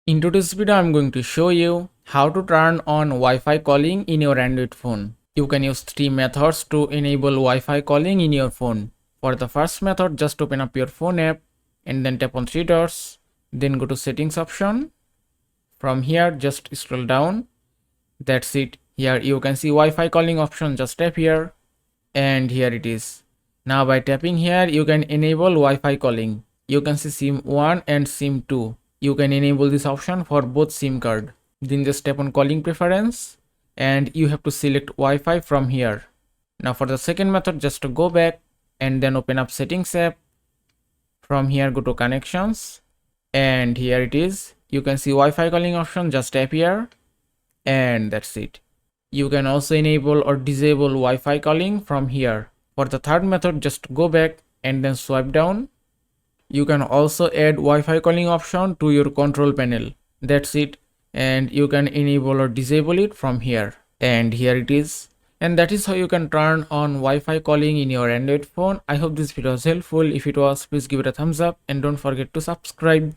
In today's video, I'm going to show you how to turn on Wi-Fi calling in your Android phone. You can use three methods to enable Wi-Fi calling in your phone. For the first method, just open up your phone app and then tap on three dots. Then go to settings option. From here, just scroll down. That's it. Here you can see Wi-Fi calling option. Just tap here and here it is. Now by tapping here, you can enable Wi-Fi calling. You can see SIM 1 and SIM 2. You can enable this option for both SIM card. Then just tap on calling preference and you have to select Wi-Fi from here. Now for the second method, just to go back and then open up settings app. From here go to connections and here it is. You can see Wi-Fi calling option. Just tap here and that's it. You can also enable or disable Wi-Fi calling from here. For the third method, just go back and then swipe down. You can also add Wi-Fi calling option to your control panel. That's it. And you can enable or disable it from here. And here it is. And that is how you can turn on Wi-Fi calling in your Android phone. I hope this video was helpful. If it was, please give it a thumbs up and don't forget to subscribe.